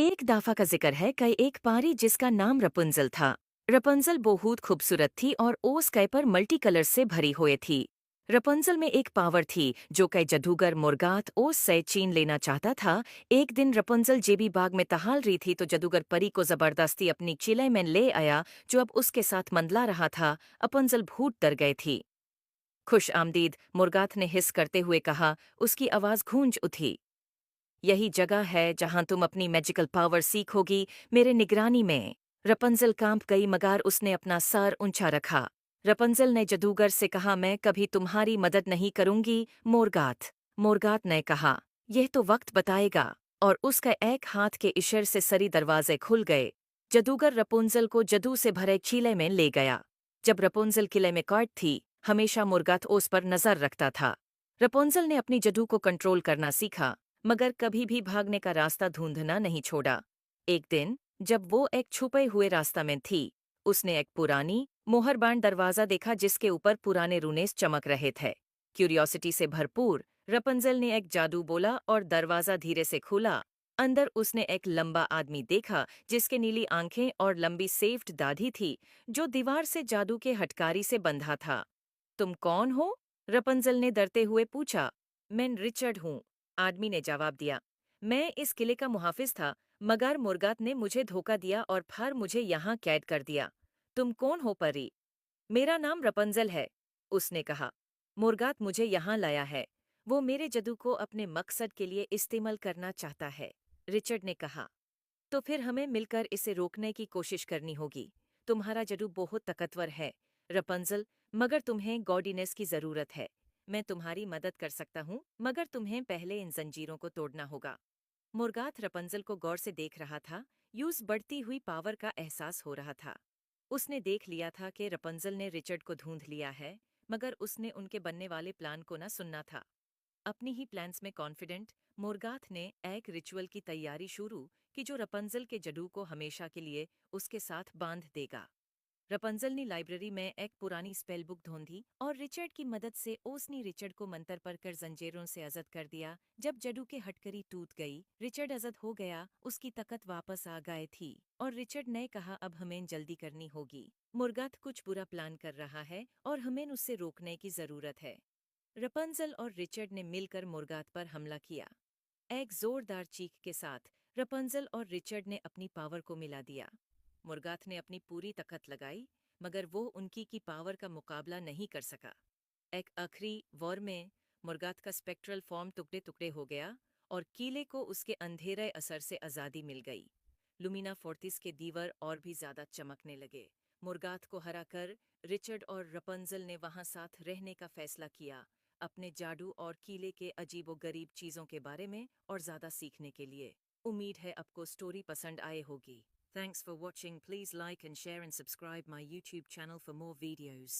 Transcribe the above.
एक दाफा का जिक्र है कई एक पारी जिसका नाम रपुंजल था। रपुंजल बहुत खूबसूरत थी और ओस कई पर मल्टी कलर से भरी हुई थी। रपुंजल में एक पावर थी जो कई जादूगर मुर्गात ओस से छीन लेना चाहता था। एक दिन रपुंजल जेबी बाग में टहल रही थी तो जादूगर परी को जबरदस्ती अपनी चिले में ले आया जो अब उसके साथ मंडला रहा था। रपुंजल भूत डर गई थी। खुश आमदीद मुर्गात ने हिस करते हुए कहा। उसकी आवाज गूंज उठी। यही जगह है जहां तुम अपनी मैजिकल पावर सीखोगी, मेरे निगरानी में। रपंजल कांप गई मगर उसने अपना सर ऊंचा रखा। रपंजल ने जादूगर से कहा, मैं कभी तुम्हारी मदद नहीं करूंगी मोरगात। मोरगात ने कहा, यह तो वक्त बताएगा। और उसका एक हाथ के इशारे से सरी दरवाजे खुल गए। जादूगर रपुंजल को जादू से भरे चीले में ले गया। जब रपुंजल किले में कैद थी, हमेशा मुर्गात उस पर नजर रखता था। रपुंजल ने अपनी जादू को कंट्रोल करना सीखा, मगर कभी भी भागने का रास्ता ढूंढना नहीं छोड़ा। एक दिन जब वो एक छुपे हुए रास्ता में थी, उसने एक पुरानी मोहरबान दरवाजा देखा जिसके ऊपर पुराने रूनेस चमक रहे थे। क्यूरियोसिटी से भरपूर रपंजल ने एक जादू बोला और दरवाजा धीरे से खुला। अंदर उसने एक लंबा आदमी देखा जिसके नीली आंखें और लंबी सेफ्ट दाढ़ी थी, जो दीवार से जादू के हटकारी से बंधा था। तुम कौन हो? रपंजल ने डरते हुए पूछा। मैं रिचर्ड हूँ, आदमी ने जवाब दिया। मैं इस किले का मुहाफिज था, मगर मुर्गात ने मुझे धोखा दिया और फिर मुझे यहाँ कैद कर दिया। तुम कौन हो परी? मेरा नाम रपंजल है, उसने कहा। मुर्गात मुझे यहाँ लाया है। वो मेरे जादू को अपने मकसद के लिए इस्तेमाल करना चाहता है, रिचर्ड ने कहा। तो फिर हमें मिलकर इसे रोकने की कोशिश करनी होगी। तुम्हारा जादू बहुत ताकतवर है, रपंजल, मगर तुम्हें गॉडीनेस की जरूरत है। मैं तुम्हारी मदद कर सकता हूँ, मगर तुम्हें पहले इन जंजीरों को तोड़ना होगा। मुर्गात रपंजल को गौर से देख रहा था। यूज बढ़ती हुई पावर का एहसास हो रहा था। उसने देख लिया था कि रपंजल ने रिचर्ड को ढूंढ लिया है, मगर उसने उनके बनने वाले प्लान को न सुनना था। अपनी ही प्लान्स में कॉन्फिडेंट मोर्गाथ ने एक रिचुअल की तैयारी शुरू की जो रपंजल के जडू को हमेशा के लिए उसके साथ बांध देगा। रपंजल ने लाइब्रेरी में एक पुरानी स्पेल बुक ढूंढी और रिचर्ड की मदद से उसने रिचर्ड को मंतर पर कर जंजीरों से आजाद कर दिया। जब जडू के हटकरी टूट गई, रिचर्ड आजाद हो गया, उसकी ताकत वापस आ गई थी। और रिचर्ड ने कहा, अब हमें जल्दी करनी होगी। मुर्गाथ कुछ बुरा प्लान कर रहा है और हमें उससे रोकने की जरूरत है। रपंजल और रिचर्ड ने मिलकर मुर्गाथ पर हमला किया। एक जोरदार चीख के साथ रपंजल और रिचर्ड ने अपनी पावर को मिला दिया। मुर्गाथ ने अपनी पूरी ताकत लगाई, मगर वो उनकी की पावर का मुकाबला नहीं कर सका। एक आखिरी वॉर में मुर्गाथ का स्पेक्ट्रल फॉर्म टुकड़े टुकड़े हो गया और किले को उसके अंधेरे असर से आज़ादी मिल गई। लुमिना फोर्टिस के दीवार और भी ज्यादा चमकने लगे। मुर्गाथ को हराकर रिचर्ड और रपंजल ने वहां साथ रहने का फैसला किया, अपने जादू और किले के अजीबो-गरीब चीजों के बारे में और ज्यादा सीखने के लिए। उम्मीद है आपको स्टोरी पसंद आए होगी। Thanks for watching. Please like and share and subscribe my YouTube channel for more videos.